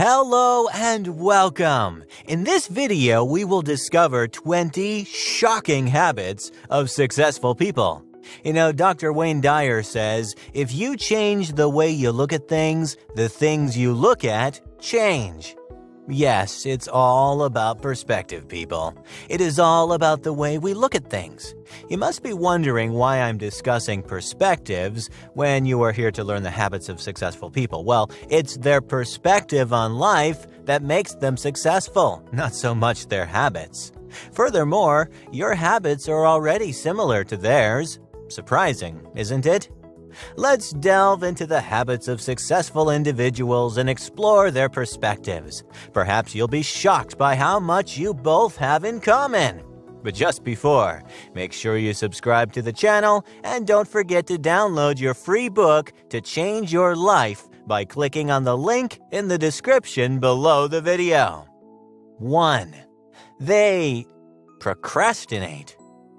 Hello and welcome! In this video, we will discover 20 shocking habits of successful people. You know, Dr. Wayne Dyer says, if you change the way you look at things, the things you look at change. Yes, it's all about perspective, people. It is all about the way we look at things. You must be wondering why I'm discussing perspectives when you are here to learn the habits of successful people. Well, it's their perspective on life that makes them successful, not so much their habits. Furthermore, your habits are already similar to theirs. Surprising, isn't it? Let's delve into the habits of successful individuals and explore their perspectives. Perhaps you'll be shocked by how much you both have in common. But just before, make sure you subscribe to the channel and don't forget to download your free book to change your life by clicking on the link in the description below the video. 1. They procrastinate.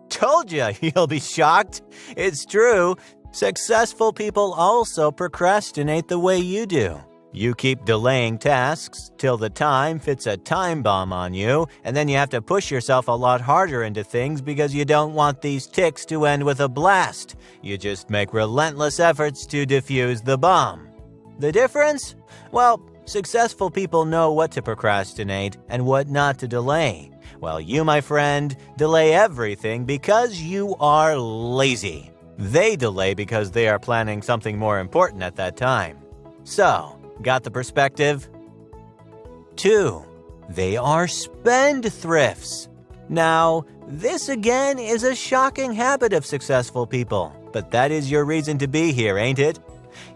Told you you'll be shocked. It's true. Successful people also procrastinate the way you do. You keep delaying tasks till the time fits a time bomb on you, and then you have to push yourself a lot harder into things because you don't want these ticks to end with a blast. You just make relentless efforts to defuse the bomb. The difference? Well, successful people know what to procrastinate and what not to delay. While you, my friend, delay everything because you are lazy. They delay because they are planning something more important at that time. So, got the perspective? 2. They are spendthrifts. Now, this again is a shocking habit of successful people, but that is your reason to be here, ain't it?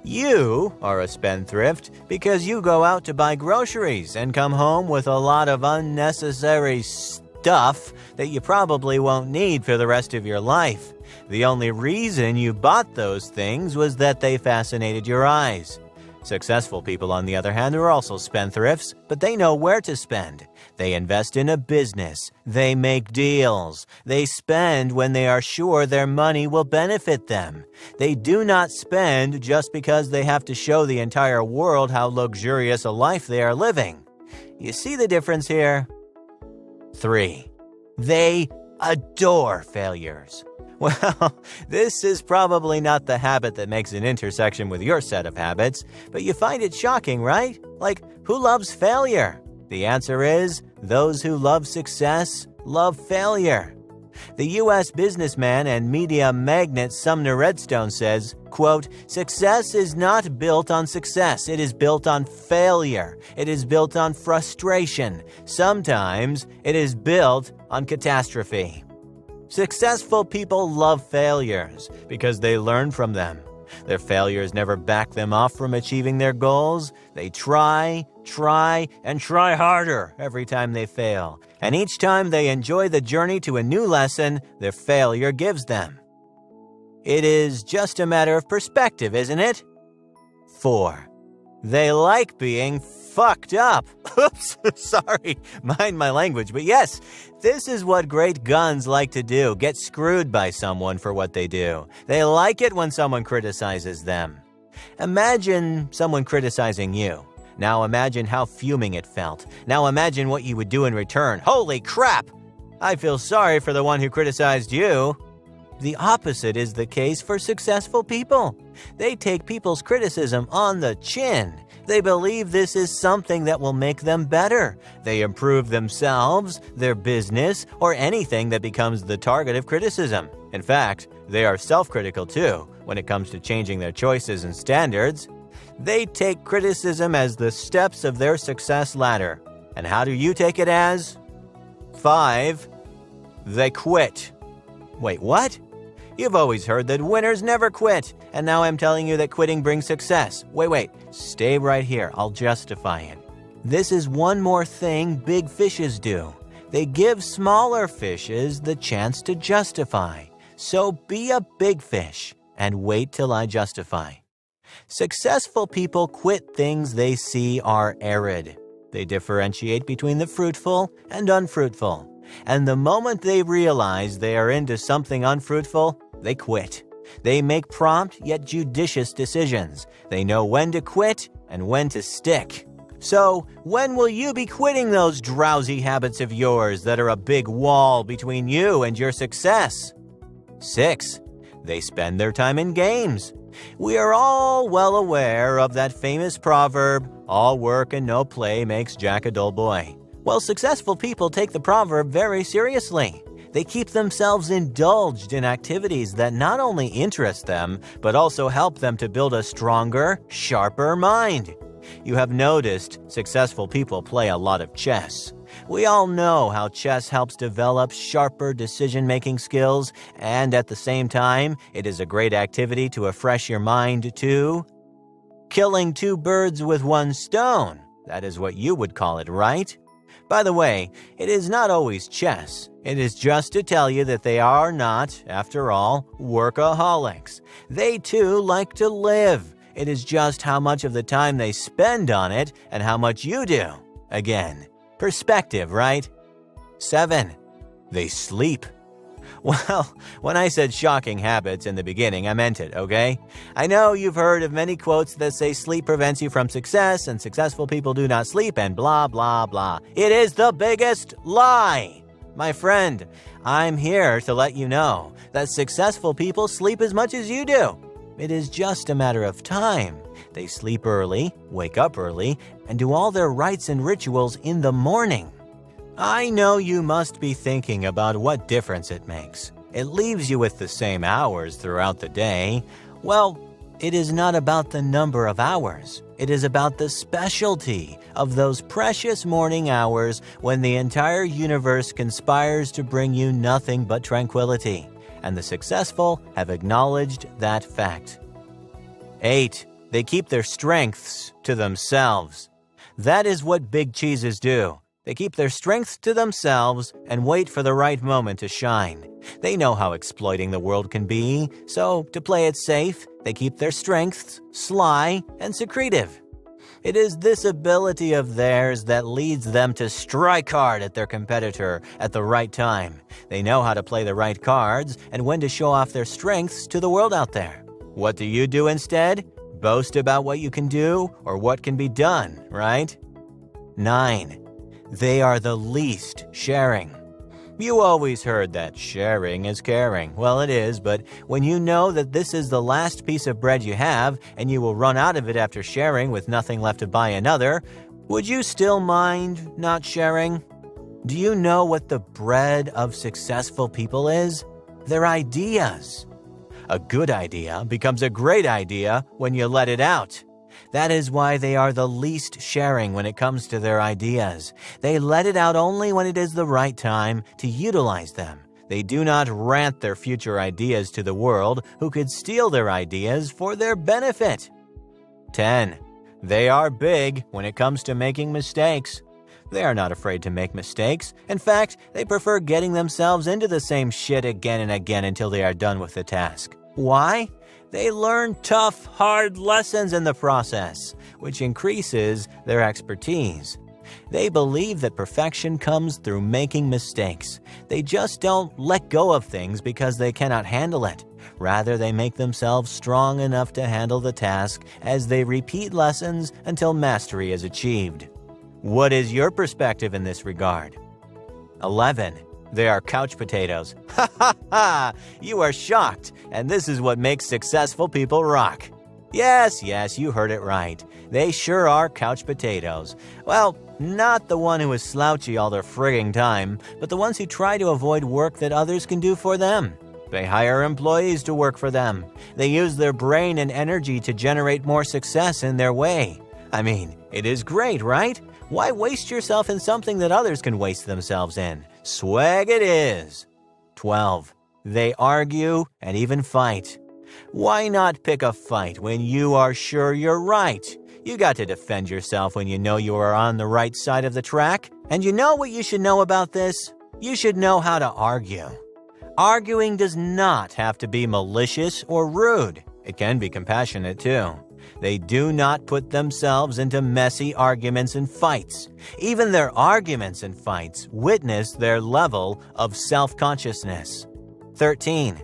You are a spendthrift because you go out to buy groceries and come home with a lot of unnecessary stuff that you probably won't need for the rest of your life. The only reason you bought those things was that they fascinated your eyes. Successful people, on the other hand, are also spendthrifts, but they know where to spend. They invest in a business. They make deals. They spend when they are sure their money will benefit them. They do not spend just because they have to show the entire world how luxurious a life they are living. You see the difference here? 3. They adore failures. Well, this is probably not the habit that makes an intersection with your set of habits, but you find it shocking, right? Like, who loves failure? The answer is, those who love success love failure. The U.S. businessman and media magnate Sumner Redstone says, quote, "Success is not built on success. It is built on failure. It is built on frustration. Sometimes it is built on catastrophe." Successful people love failures because they learn from them. Their failures never back them off from achieving their goals. They try, and try harder every time they fail. And each time they enjoy the journey to a new lesson their failure gives them. It is just a matter of perspective, isn't it? 4. They like being fucked up. Oops, sorry, mind my language, but yes, this is what great guns like to do, get screwed by someone for what they do. They like it when someone criticizes them. Imagine someone criticizing you. Now imagine how fuming it felt. Now imagine what you would do in return. Holy crap! I feel sorry for the one who criticized you. The opposite is the case for successful people. They take people's criticism on the chin. They believe this is something that will make them better. They improve themselves, their business, or anything that becomes the target of criticism. In fact, they are self-critical too when it comes to changing their choices and standards. They take criticism as the steps of their success ladder. And how do you take it as? 5. They quit. Wait, what? You've always heard that winners never quit, and now I'm telling you that quitting brings success. Wait, stay right here, I'll justify it. This is one more thing big fishes do. They give smaller fishes the chance to justify. So be a big fish and wait till I justify. Successful people quit things they see are arid. They differentiate between the fruitful and unfruitful. And the moment they realize they are into something unfruitful, they quit. They make prompt yet judicious decisions. They know when to quit and when to stick. So, when will you be quitting those drowsy habits of yours that are a big wall between you and your success? 6. They spend their time in games. We are all well aware of that famous proverb, "All work and no play makes Jack a dull boy." Well, successful people take the proverb very seriously. They keep themselves indulged in activities that not only interest them, but also help them to build a stronger, sharper mind. You have noticed successful people play a lot of chess. We all know how chess helps develop sharper decision-making skills, and at the same time, it is a great activity to refresh your mind too. Killing two birds with one stone. That is what you would call it, right? By the way, it is not always chess. It is just to tell you that they are not, after all, workaholics. They too like to live. It is just how much of the time they spend on it and how much you do. Again, perspective, right? 7. They sleep. Well, when I said shocking habits in the beginning, I meant it, okay? I know you've heard of many quotes that say sleep prevents you from success and successful people do not sleep and blah, blah, blah. It is the biggest lie! My friend, I'm here to let you know that successful people sleep as much as you do. It is just a matter of time. They sleep early, wake up early, and do all their rites and rituals in the morning. I know you must be thinking about what difference it makes. It leaves you with the same hours throughout the day. Well, it is not about the number of hours. It is about the specialty of those precious morning hours when the entire universe conspires to bring you nothing but tranquility. And the successful have acknowledged that fact. 8. They keep their strengths to themselves. That is what big cheeses do. They keep their strengths to themselves and wait for the right moment to shine. They know how exploiting the world can be, so to play it safe, they keep their strengths sly and secretive. It is this ability of theirs that leads them to strike hard at their competitor at the right time. They know how to play the right cards and when to show off their strengths to the world out there. What do you do instead? Boast about what you can do or what can be done, right? 9. They are the least sharing. You always heard that sharing is caring. Well, it is, but when you know that this is the last piece of bread you have and you will run out of it after sharing with nothing left to buy another, would you still mind not sharing? Do you know what the bread of successful people is? Their ideas. A good idea becomes a great idea when you let it out. That is why they are the least sharing when it comes to their ideas. They let it out only when it is the right time to utilize them. They do not rant their future ideas to the world who could steal their ideas for their benefit. 10. They are big when it comes to making mistakes. They are not afraid to make mistakes. In fact, they prefer getting themselves into the same shit again and again until they are done with the task. Why? They learn tough, hard lessons in the process, which increases their expertise. They believe that perfection comes through making mistakes. They just don't let go of things because they cannot handle it. Rather, they make themselves strong enough to handle the task as they repeat lessons until mastery is achieved. What is your perspective in this regard? 11. They are couch potatoes. Ha ha ha! You are shocked, and this is what makes successful people rock. Yes, you heard it right. They sure are couch potatoes. Well, not the one who is slouchy all their frigging time, but the ones who try to avoid work that others can do for them. They hire employees to work for them. They use their brain and energy to generate more success in their way. I mean, it is great, right? Why waste yourself in something that others can waste themselves in? Swag it is. 12. They argue and even fight. Why not pick a fight when you are sure you're right? You got to defend yourself when you know you are on the right side of the track. And you know what you should know about this? You should know how to argue. Arguing does not have to be malicious or rude. It can be compassionate too. They do not put themselves into messy arguments and fights. Even their arguments and fights witness their level of self-consciousness. 13.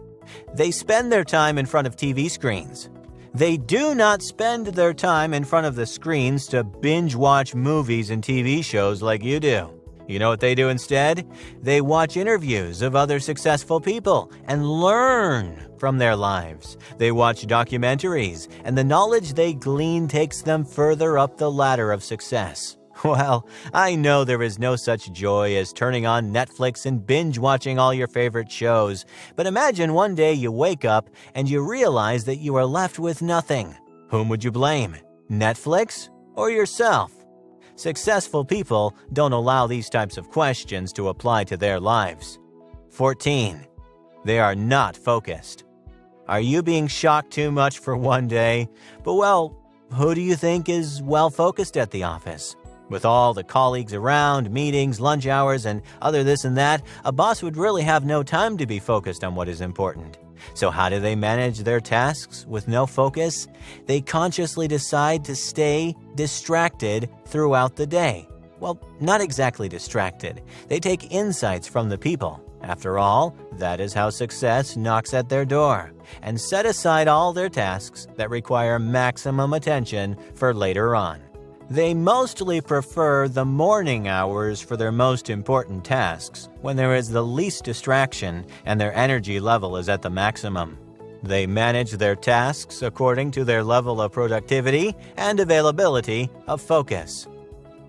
They spend their time in front of TV screens. They do not spend their time in front of the screens to binge watch movies and TV shows like you do. You know what they do instead? They watch interviews of other successful people and learn from their lives. They watch documentaries, and the knowledge they glean takes them further up the ladder of success. Well, I know there is no such joy as turning on Netflix and binge-watching all your favorite shows, but imagine one day you wake up and you realize that you are left with nothing. Whom would you blame? Netflix or yourself? Successful people don't allow these types of questions to apply to their lives. 14. They are not focused. Are you being shocked too much for one day? But well, who do you think is well focused at the office? With all the colleagues around, meetings, lunch hours, and other this and that, a boss would really have no time to be focused on what is important. So how do they manage their tasks with no focus? They consciously decide to stay distracted throughout the day. Well, not exactly distracted. They take insights from the people. After all, that is how success knocks at their door, and set aside all their tasks that require maximum attention for later on. They mostly prefer the morning hours for their most important tasks, when there is the least distraction and their energy level is at the maximum. They manage their tasks according to their level of productivity and availability of focus.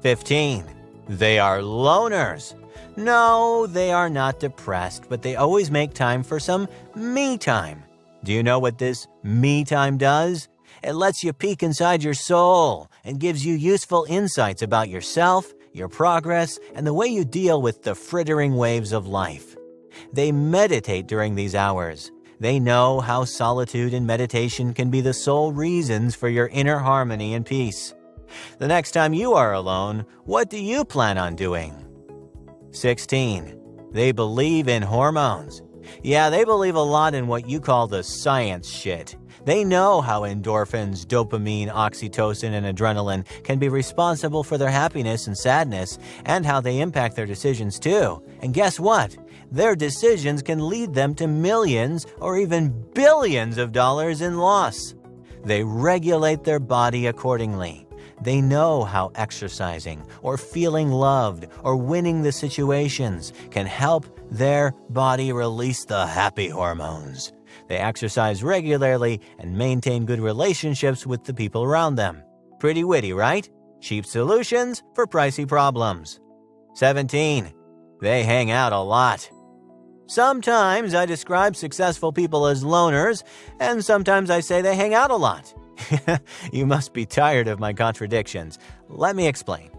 15. They are loners. No, they are not depressed, but they always make time for some me time. Do you know what this me time does? It lets you peek inside your soul and gives you useful insights about yourself, your progress, and the way you deal with the frittering waves of life. They meditate during these hours. They know how solitude and meditation can be the sole reasons for your inner harmony and peace. The next time you are alone, what do you plan on doing? 16. They believe in hormones. Yeah, they believe a lot in what you call the science shit. They know how endorphins, dopamine, oxytocin, and adrenaline can be responsible for their happiness and sadness, and how they impact their decisions too. And guess what? Their decisions can lead them to millions or even billions of dollars in loss. They regulate their body accordingly. They know how exercising or feeling loved or winning the situations can help their body release the happy hormones. They exercise regularly and maintain good relationships with the people around them. Pretty witty, right? Cheap solutions for pricey problems. 17. They hang out a lot. Sometimes I describe successful people as loners, and sometimes I say they hang out a lot. You must be tired of my contradictions. Let me explain.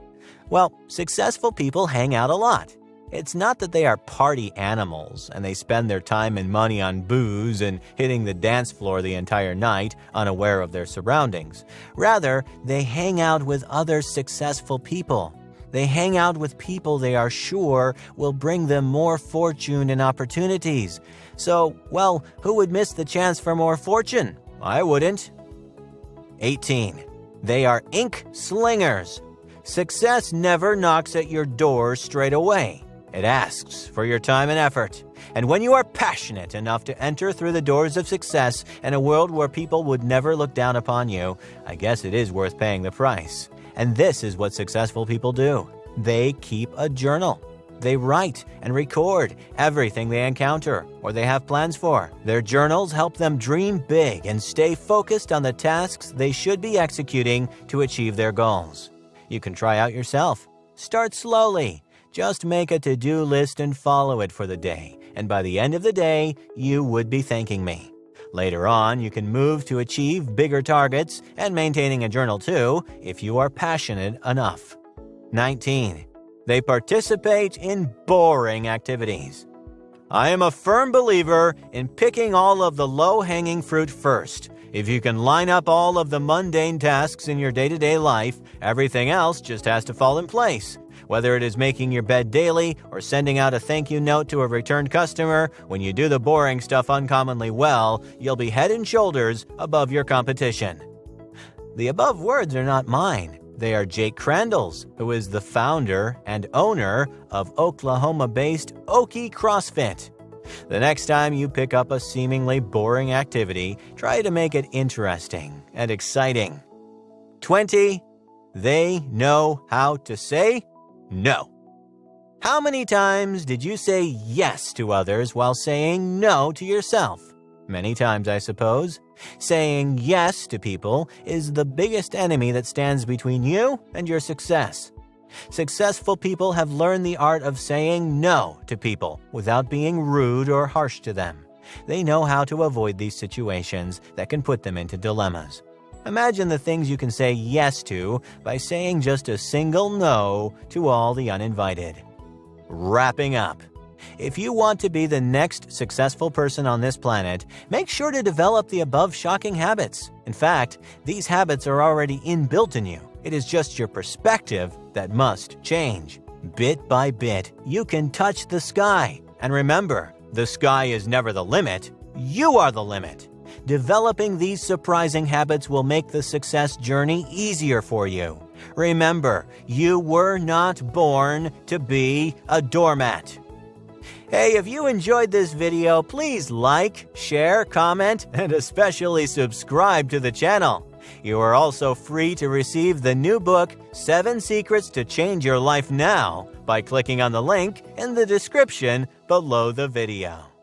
Well, successful people hang out a lot. It's not that they are party animals and they spend their time and money on booze and hitting the dance floor the entire night, unaware of their surroundings. Rather, they hang out with other successful people. They hang out with people they are sure will bring them more fortune and opportunities. So, well, who would miss the chance for more fortune? I wouldn't. 18. They are ink slingers. Success never knocks at your door straight away. It asks for your time and effort. And when you are passionate enough to enter through the doors of success in a world where people would never look down upon you, I guess it is worth paying the price. And this is what successful people do. They keep a journal. They write and record everything they encounter or they have plans for. Their journals help them dream big and stay focused on the tasks they should be executing to achieve their goals. You can try out yourself. Start slowly. Just make a to-do list and follow it for the day. And by the end of the day, you would be thanking me. Later on, you can move to achieve bigger targets and maintaining a journal too if you are passionate enough. 19. They participate in boring activities. I am a firm believer in picking all of the low-hanging fruit first. If you can line up all of the mundane tasks in your day-to-day life, everything else just has to fall in place. Whether it is making your bed daily or sending out a thank you note to a returned customer, when you do the boring stuff uncommonly well, you'll be head and shoulders above your competition. The above words are not mine. They are Jake Crandall's, who is the founder and owner of Oklahoma-based Okie CrossFit. The next time you pick up a seemingly boring activity, try to make it interesting and exciting. 20. They know how to say no. How many times did you say yes to others while saying no to yourself? Many times, I suppose. Saying yes to people is the biggest enemy that stands between you and your success. Successful people have learned the art of saying no to people without being rude or harsh to them. They know how to avoid these situations that can put them into dilemmas. Imagine the things you can say yes to by saying just a single no to all the uninvited. Wrapping up. If you want to be the next successful person on this planet, make sure to develop the above shocking habits. In fact, these habits are already inbuilt in you. It is just your perspective that must change. Bit by bit, you can touch the sky. And remember, the sky is never the limit. You are the limit. Developing these surprising habits will make the success journey easier for you. Remember, you were not born to be a doormat. Hey, if you enjoyed this video, please like, share, comment, and especially subscribe to the channel. You are also free to receive the new book, 7 Secrets to Change Your Life Now, by clicking on the link in the description below the video.